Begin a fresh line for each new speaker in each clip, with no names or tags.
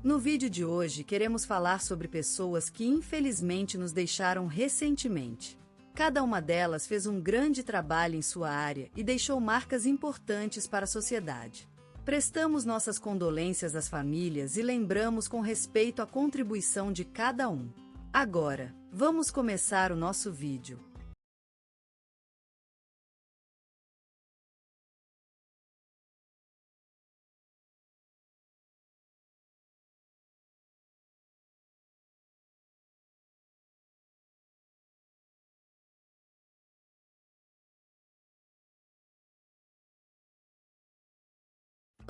No vídeo de hoje queremos falar sobre pessoas que infelizmente nos deixaram recentemente. Cada uma delas fez um grande trabalho em sua área e deixou marcas importantes para a sociedade. Prestamos nossas condolências às famílias e lembramos com respeito a contribuição de cada um. Agora, vamos começar o nosso vídeo.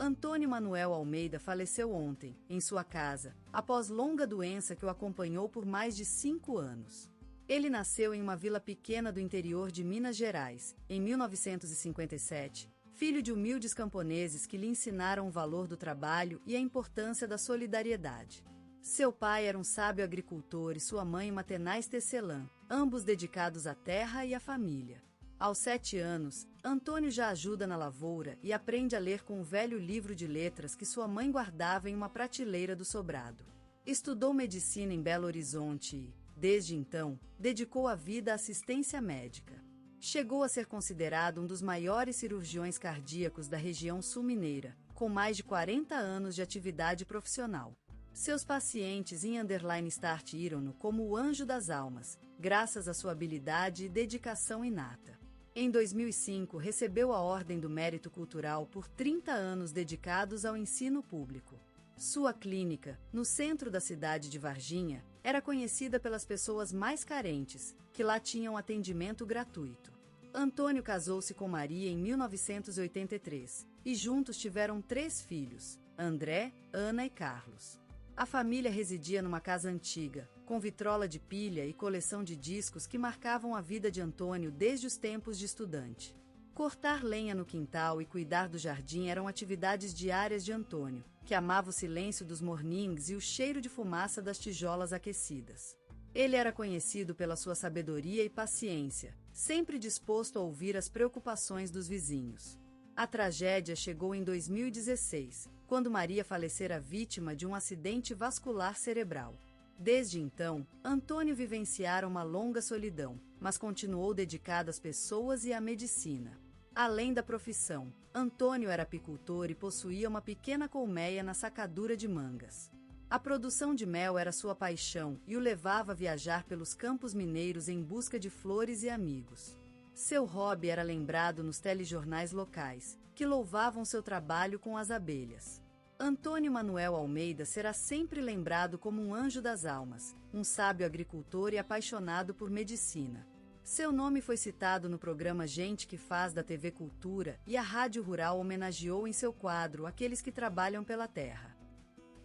Antônio Manuel Almeida faleceu ontem, em sua casa, após longa doença que o acompanhou por mais de 5 anos. Ele nasceu em uma vila pequena do interior de Minas Gerais, em 1957, filho de humildes camponeses que lhe ensinaram o valor do trabalho e a importância da solidariedade. Seu pai era um sábio agricultor e sua mãe uma tenaz tecelã, ambos dedicados à terra e à família. Aos 7 anos, Antônio já ajuda na lavoura e aprende a ler com o velho livro de letras que sua mãe guardava em uma prateleira do sobrado. Estudou medicina em Belo Horizonte e, desde então, dedicou a vida à assistência médica. Chegou a ser considerado um dos maiores cirurgiões cardíacos da região sul-mineira, com mais de 40 anos de atividade profissional. Seus pacientes _start-no como o anjo das almas, graças à sua habilidade e dedicação inata. Em 2005, recebeu a Ordem do Mérito Cultural por 30 anos dedicados ao ensino público. Sua clínica, no centro da cidade de Varginha, era conhecida pelas pessoas mais carentes, que lá tinham atendimento gratuito. Antônio casou-se com Maria em 1983 e juntos tiveram 3 filhos, André, Ana e Carlos. A família residia numa casa antiga, com vitrola de pilha e coleção de discos que marcavam a vida de Antônio desde os tempos de estudante. Cortar lenha no quintal e cuidar do jardim eram atividades diárias de Antônio, que amava o silêncio dos mornings e o cheiro de fumaça das tijolas aquecidas. Ele era conhecido pela sua sabedoria e paciência, sempre disposto a ouvir as preocupações dos vizinhos. A tragédia chegou em 2016, quando Maria falecera vítima de um acidente vascular cerebral. Desde então, Antônio vivenciara uma longa solidão, mas continuou dedicado às pessoas e à medicina. Além da profissão, Antônio era apicultor e possuía uma pequena colmeia na sacadura de mangas. A produção de mel era sua paixão e o levava a viajar pelos campos mineiros em busca de flores e amigos. Seu hobby era lembrado nos telejornais locais, que louvavam seu trabalho com as abelhas. Antônio Manuel Almeida será sempre lembrado como um anjo das almas, um sábio agricultor e apaixonado por medicina. Seu nome foi citado no programa Gente que Faz da TV Cultura e a Rádio Rural homenageou em seu quadro aqueles que trabalham pela terra.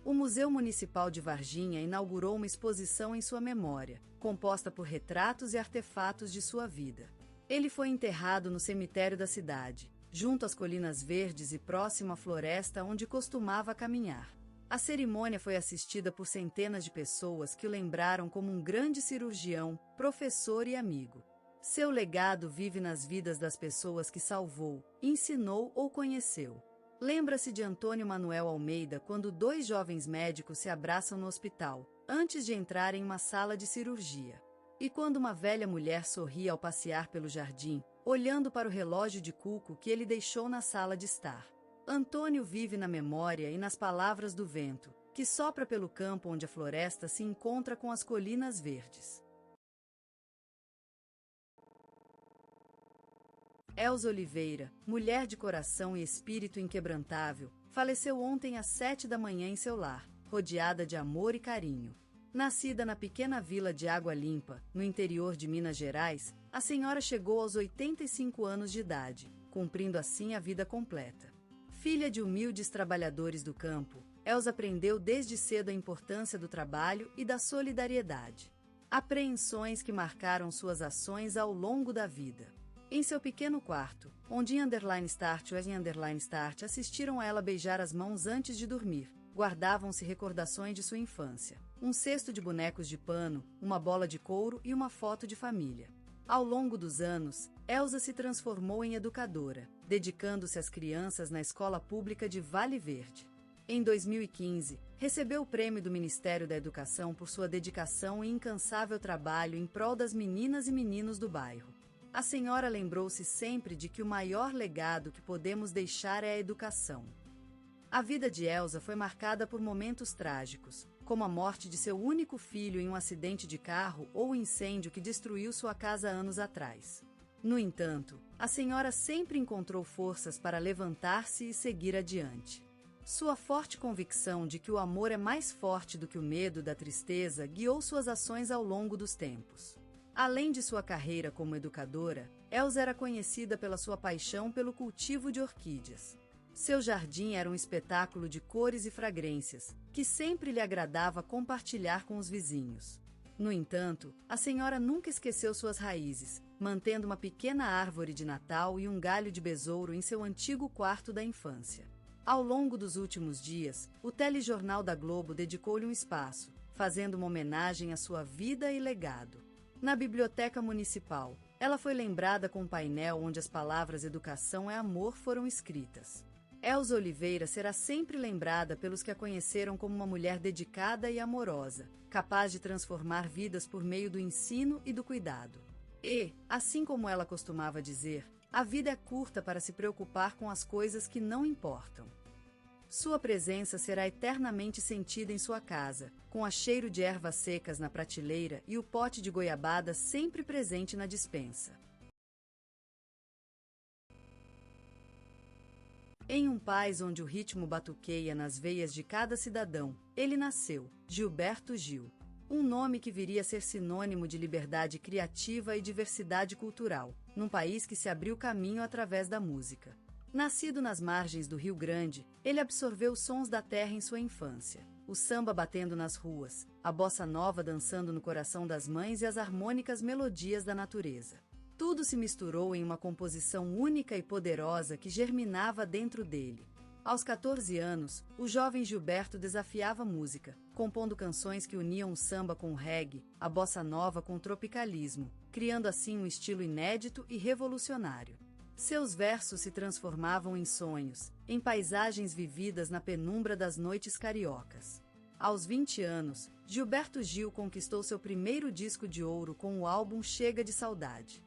O Museu Municipal de Varginha inaugurou uma exposição em sua memória, composta por retratos e artefatos de sua vida. Ele foi enterrado no cemitério da cidade, junto às colinas verdes e próximo à floresta onde costumava caminhar. A cerimônia foi assistida por centenas de pessoas que o lembraram como um grande cirurgião, professor e amigo. Seu legado vive nas vidas das pessoas que salvou, ensinou ou conheceu. Lembra-se de Antônio Manuel Almeida quando 2 jovens médicos se abraçam no hospital, antes de entrar em uma sala de cirurgia. E quando uma velha mulher sorri ao passear pelo jardim, olhando para o relógio de cuco que ele deixou na sala de estar. Antônio vive na memória e nas palavras do vento, que sopra pelo campo onde a floresta se encontra com as colinas verdes. Elza Oliveira, mulher de coração e espírito inquebrantável, faleceu ontem às 7 da manhã em seu lar, rodeada de amor e carinho. Nascida na pequena vila de Água Limpa, no interior de Minas Gerais, a senhora chegou aos 85 anos de idade, cumprindo assim a vida completa. Filha de humildes trabalhadores do campo, Elza aprendeu desde cedo a importância do trabalho e da solidariedade. Apreensões que marcaram suas ações ao longo da vida. Em seu pequeno quarto, onde _start ou _start assistiram a ela beijar as mãos antes de dormir, guardavam-se recordações de sua infância. Um cesto de bonecos de pano, uma bola de couro e uma foto de família. Ao longo dos anos, Elza se transformou em educadora, dedicando-se às crianças na escola pública de Vale Verde. Em 2015, recebeu o prêmio do Ministério da Educação por sua dedicação e incansável trabalho em prol das meninas e meninos do bairro. A senhora lembrou-se sempre de que o maior legado que podemos deixar é a educação. A vida de Elsa foi marcada por momentos trágicos, como a morte de seu único filho em um acidente de carro ou o incêndio que destruiu sua casa anos atrás. No entanto, a senhora sempre encontrou forças para levantar-se e seguir adiante. Sua forte convicção de que o amor é mais forte do que o medo da tristeza guiou suas ações ao longo dos tempos. Além de sua carreira como educadora, Elsa era conhecida pela sua paixão pelo cultivo de orquídeas. Seu jardim era um espetáculo de cores e fragrâncias, que sempre lhe agradava compartilhar com os vizinhos. No entanto, a senhora nunca esqueceu suas raízes, mantendo uma pequena árvore de Natal e um galho de besouro em seu antigo quarto da infância. Ao longo dos últimos dias, o telejornal da Globo dedicou-lhe um espaço, fazendo uma homenagem à sua vida e legado. Na Biblioteca Municipal, ela foi lembrada com um painel onde as palavras educação é amor foram escritas. Elsa Oliveira será sempre lembrada pelos que a conheceram como uma mulher dedicada e amorosa, capaz de transformar vidas por meio do ensino e do cuidado. E, assim como ela costumava dizer, a vida é curta para se preocupar com as coisas que não importam. Sua presença será eternamente sentida em sua casa, com o cheiro de ervas secas na prateleira e o pote de goiabada sempre presente na despensa. Em um país onde o ritmo batuqueia nas veias de cada cidadão, ele nasceu, Gilberto Gil. Um nome que viria a ser sinônimo de liberdade criativa e diversidade cultural, num país que se abriu caminho através da música. Nascido nas margens do Rio Grande, ele absorveu os sons da terra em sua infância. O samba batendo nas ruas, a bossa nova dançando no coração das mães e as harmônicas melodias da natureza. Tudo se misturou em uma composição única e poderosa que germinava dentro dele. Aos 14 anos, o jovem Gilberto desafiava a música, compondo canções que uniam o samba com o reggae, a bossa nova com o tropicalismo, criando assim um estilo inédito e revolucionário. Seus versos se transformavam em sonhos, em paisagens vividas na penumbra das noites cariocas. Aos 20 anos, Gilberto Gil conquistou seu primeiro disco de ouro com o álbum Chega de Saudade.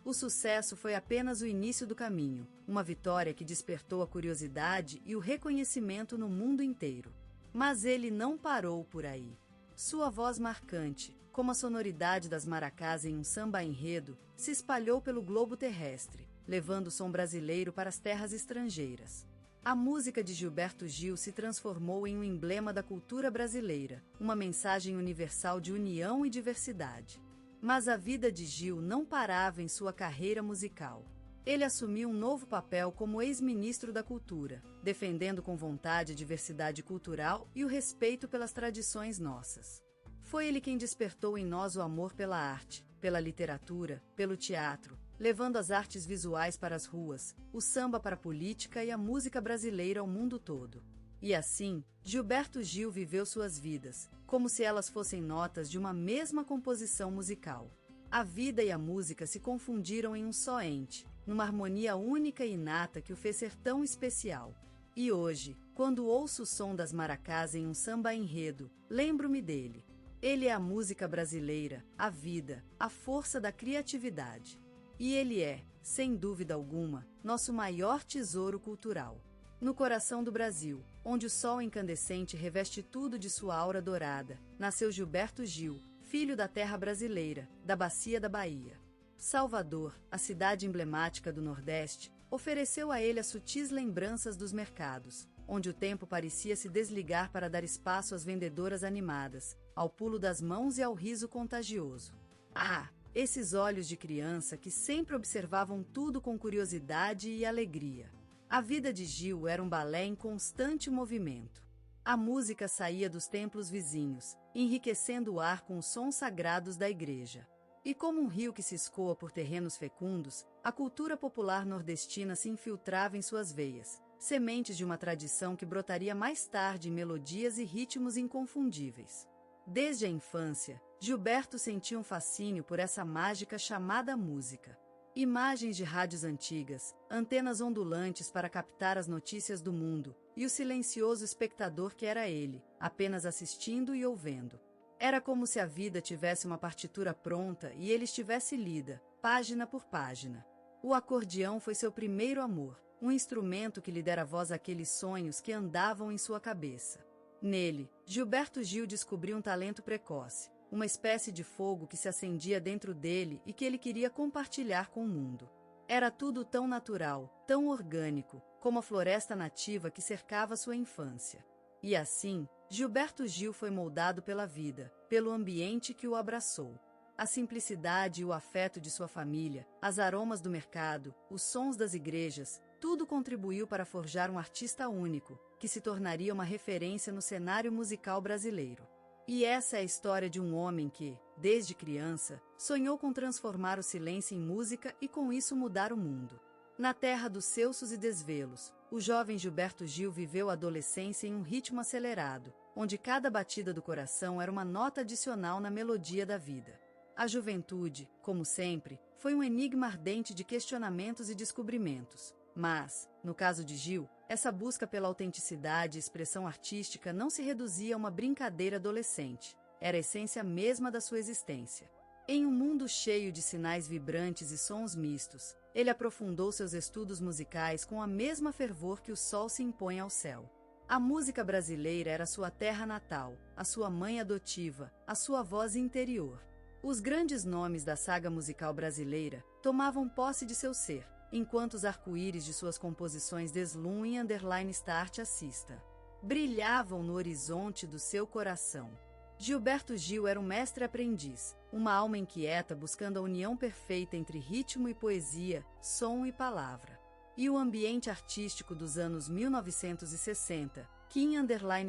O sucesso foi apenas o início do caminho, uma vitória que despertou a curiosidade e o reconhecimento no mundo inteiro. Mas ele não parou por aí. Sua voz marcante, como a sonoridade das maracás em um samba-enredo, se espalhou pelo globo terrestre, levando o som brasileiro para as terras estrangeiras. A música de Gilberto Gil se transformou em um emblema da cultura brasileira, uma mensagem universal de união e diversidade. Mas a vida de Gil não parava em sua carreira musical. Ele assumiu um novo papel como ex-ministro da Cultura, defendendo com vontade a diversidade cultural e o respeito pelas tradições nossas. Foi ele quem despertou em nós o amor pela arte, pela literatura, pelo teatro, levando as artes visuais para as ruas, o samba para a política e a música brasileira ao mundo todo. E assim, Gilberto Gil viveu suas vidas, como se elas fossem notas de uma mesma composição musical. A vida e a música se confundiram em um só ente, numa harmonia única e inata que o fez ser tão especial. E hoje, quando ouço o som das maracás em um samba-enredo, lembro-me dele. Ele é a música brasileira, a vida, a força da criatividade. E ele é, sem dúvida alguma, nosso maior tesouro cultural. No coração do Brasil, onde o sol incandescente reveste tudo de sua aura dourada, nasceu Gilberto Gil, filho da terra brasileira, da Bacia da Bahia. Salvador, a cidade emblemática do Nordeste, ofereceu a ele as sutis lembranças dos mercados, onde o tempo parecia se desligar para dar espaço às vendedoras animadas, ao pulo das mãos e ao riso contagioso. Ah, esses olhos de criança que sempre observavam tudo com curiosidade e alegria. A vida de Gil era um balé em constante movimento. A música saía dos templos vizinhos, enriquecendo o ar com os sons sagrados da igreja. E como um rio que se escoa por terrenos fecundos, a cultura popular nordestina se infiltrava em suas veias, sementes de uma tradição que brotaria mais tarde em melodias e ritmos inconfundíveis. Desde a infância, Gilberto sentia um fascínio por essa mágica chamada música. Imagens de rádios antigas, antenas ondulantes para captar as notícias do mundo, e o silencioso espectador que era ele, apenas assistindo e ouvendo. Era como se a vida tivesse uma partitura pronta e ele estivesse lida, página por página. O acordeão foi seu primeiro amor, um instrumento que lhe dera voz àqueles sonhos que andavam em sua cabeça. Nele, Gilberto Gil descobriu um talento precoce, uma espécie de fogo que se acendia dentro dele e que ele queria compartilhar com o mundo. Era tudo tão natural, tão orgânico, como a floresta nativa que cercava sua infância. E assim, Gilberto Gil foi moldado pela vida, pelo ambiente que o abraçou. A simplicidade e o afeto de sua família, as aromas do mercado, os sons das igrejas, tudo contribuiu para forjar um artista único, que se tornaria uma referência no cenário musical brasileiro. E essa é a história de um homem que, desde criança, sonhou com transformar o silêncio em música e com isso mudar o mundo. Na terra dos ceuços e desvelos, o jovem Gilberto Gil viveu a adolescência em um ritmo acelerado, onde cada batida do coração era uma nota adicional na melodia da vida. A juventude, como sempre, foi um enigma ardente de questionamentos e descobrimentos. Mas, no caso de Gil, essa busca pela autenticidade e expressão artística não se reduzia a uma brincadeira adolescente. Era a essência mesma da sua existência. Em um mundo cheio de sinais vibrantes e sons mistos, ele aprofundou seus estudos musicais com a mesma fervor que o sol se impõe ao céu. A música brasileira era sua terra natal, a sua mãe adotiva, a sua voz interior. Os grandes nomes da saga musical brasileira tomavam posse de seu ser, enquanto os arco-íris de suas composições deslumem _start assista. Brilhavam no horizonte do seu coração. Gilberto Gil era um mestre-aprendiz, uma alma inquieta buscando a união perfeita entre ritmo e poesia, som e palavra. E o ambiente artístico dos anos 1960,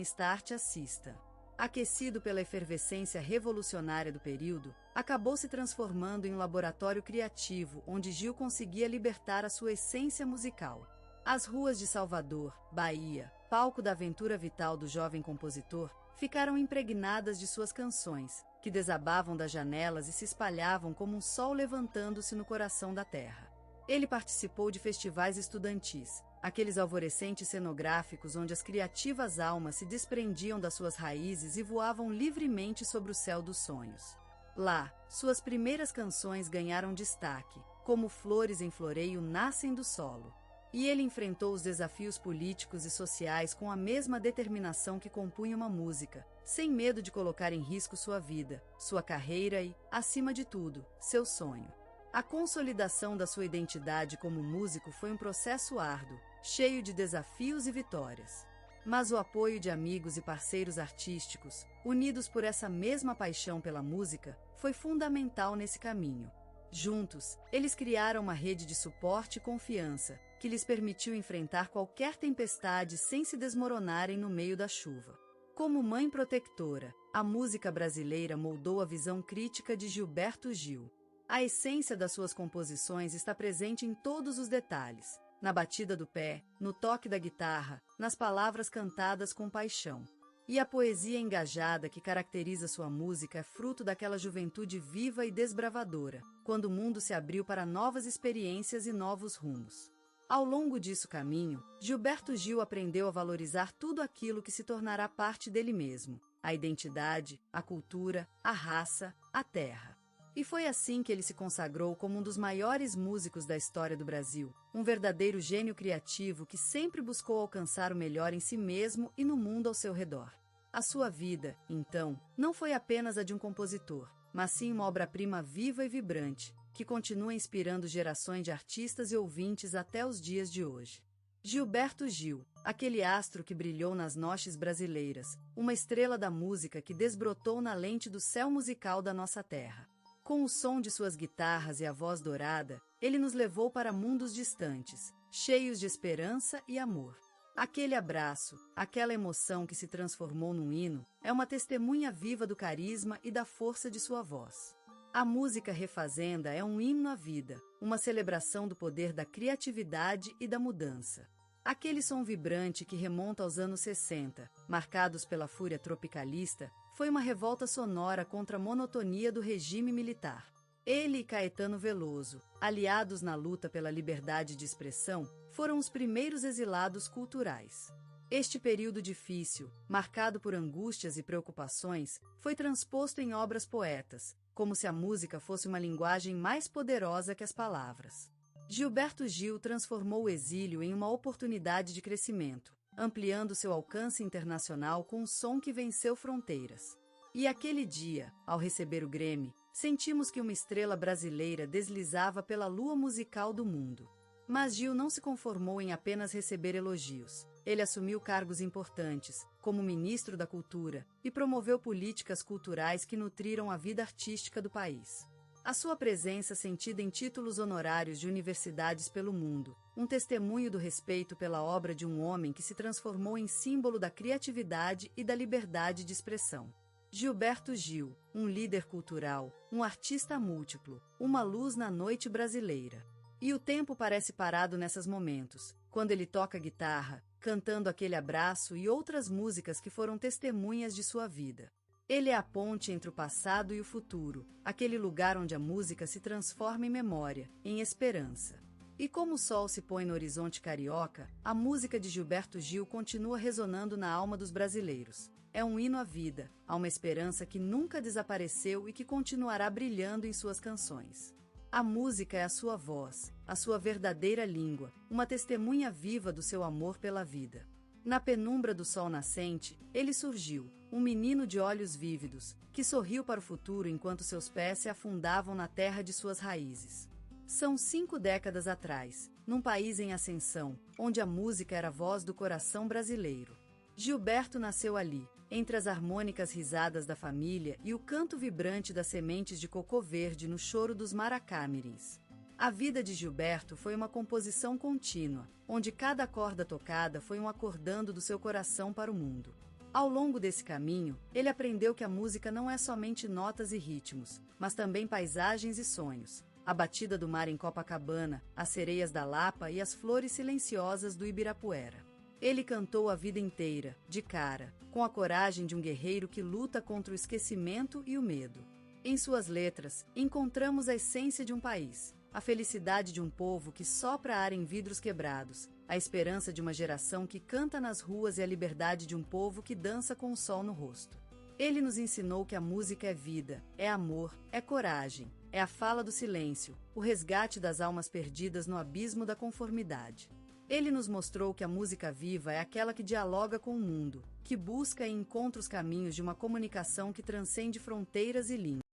_start assista. Aquecido pela efervescência revolucionária do período, acabou se transformando em um laboratório criativo onde Gil conseguia libertar a sua essência musical. As ruas de Salvador, Bahia, palco da aventura vital do jovem compositor, ficaram impregnadas de suas canções, que desabavam das janelas e se espalhavam como um sol levantando-se no coração da terra. Ele participou de festivais estudantis, aqueles alvorecentes cenográficos onde as criativas almas se desprendiam das suas raízes e voavam livremente sobre o céu dos sonhos. Lá, suas primeiras canções ganharam destaque, como flores em floreio nascem do solo. E ele enfrentou os desafios políticos e sociais com a mesma determinação que compunha uma música, sem medo de colocar em risco sua vida, sua carreira e, acima de tudo, seu sonho. A consolidação da sua identidade como músico foi um processo árduo, cheio de desafios e vitórias. Mas o apoio de amigos e parceiros artísticos, unidos por essa mesma paixão pela música, foi fundamental nesse caminho. Juntos, eles criaram uma rede de suporte e confiança, que lhes permitiu enfrentar qualquer tempestade sem se desmoronarem no meio da chuva. Como mãe protectora, a música brasileira moldou a visão crítica de Gilberto Gil. A essência das suas composições está presente em todos os detalhes, na batida do pé, no toque da guitarra, nas palavras cantadas com paixão. E a poesia engajada que caracteriza sua música é fruto daquela juventude viva e desbravadora, quando o mundo se abriu para novas experiências e novos rumos. Ao longo disso caminho, Gilberto Gil aprendeu a valorizar tudo aquilo que se tornará parte dele mesmo, a identidade, a cultura, a raça, a terra. E foi assim que ele se consagrou como um dos maiores músicos da história do Brasil, um verdadeiro gênio criativo que sempre buscou alcançar o melhor em si mesmo e no mundo ao seu redor. A sua vida, então, não foi apenas a de um compositor, mas sim uma obra-prima viva e vibrante, que continua inspirando gerações de artistas e ouvintes até os dias de hoje. Gilberto Gil, aquele astro que brilhou nas noches brasileiras, uma estrela da música que desbrotou na lente do céu musical da nossa terra. Com o som de suas guitarras e a voz dourada, ele nos levou para mundos distantes, cheios de esperança e amor. Aquele abraço, aquela emoção que se transformou num hino, é uma testemunha viva do carisma e da força de sua voz. A música Refazenda é um hino à vida, uma celebração do poder da criatividade e da mudança. Aquele som vibrante que remonta aos anos 60, marcados pela fúria tropicalista, foi uma revolta sonora contra a monotonia do regime militar. Ele e Caetano Veloso, aliados na luta pela liberdade de expressão, foram os primeiros exilados culturais. Este período difícil, marcado por angústias e preocupações, foi transposto em obras poetas, como se a música fosse uma linguagem mais poderosa que as palavras. Gilberto Gil transformou o exílio em uma oportunidade de crescimento, ampliando seu alcance internacional com um som que venceu fronteiras. E aquele dia, ao receber o Grammy, sentimos que uma estrela brasileira deslizava pela lua musical do mundo. Mas Gil não se conformou em apenas receber elogios. Ele assumiu cargos importantes, como ministro da Cultura, e promoveu políticas culturais que nutriram a vida artística do país. A sua presença sentida em títulos honorários de universidades pelo mundo, um testemunho do respeito pela obra de um homem que se transformou em símbolo da criatividade e da liberdade de expressão. Gilberto Gil, um líder cultural, um artista múltiplo, uma luz na noite brasileira. E o tempo parece parado nesses momentos, quando ele toca guitarra, cantando Aquele Abraço e outras músicas que foram testemunhas de sua vida. Ele é a ponte entre o passado e o futuro, aquele lugar onde a música se transforma em memória, em esperança. E como o sol se põe no horizonte carioca, a música de Gilberto Gil continua ressonando na alma dos brasileiros. É um hino à vida, a uma esperança que nunca desapareceu e que continuará brilhando em suas canções. A música é a sua voz, a sua verdadeira língua, uma testemunha viva do seu amor pela vida. Na penumbra do sol nascente, ele surgiu, um menino de olhos vívidos, que sorriu para o futuro enquanto seus pés se afundavam na terra de suas raízes. São 5 décadas atrás, num país em ascensão, onde a música era a voz do coração brasileiro. Gilberto nasceu ali, entre as harmônicas risadas da família e o canto vibrante das sementes de cocô verde no choro dos maracá-mirins. A vida de Gilberto foi uma composição contínua, onde cada corda tocada foi um acordando do seu coração para o mundo. Ao longo desse caminho, ele aprendeu que a música não é somente notas e ritmos, mas também paisagens e sonhos. A batida do mar em Copacabana, as sereias da Lapa e as flores silenciosas do Ibirapuera. Ele cantou a vida inteira, de cara, com a coragem de um guerreiro que luta contra o esquecimento e o medo. Em suas letras, encontramos a essência de um país, a felicidade de um povo que sopra ar em vidros quebrados, a esperança de uma geração que canta nas ruas e a liberdade de um povo que dança com o sol no rosto. Ele nos ensinou que a música é vida, é amor, é coragem, é a fala do silêncio, o resgate das almas perdidas no abismo da conformidade. Ele nos mostrou que a música viva é aquela que dialoga com o mundo, que busca e encontra os caminhos de uma comunicação que transcende fronteiras e línguas.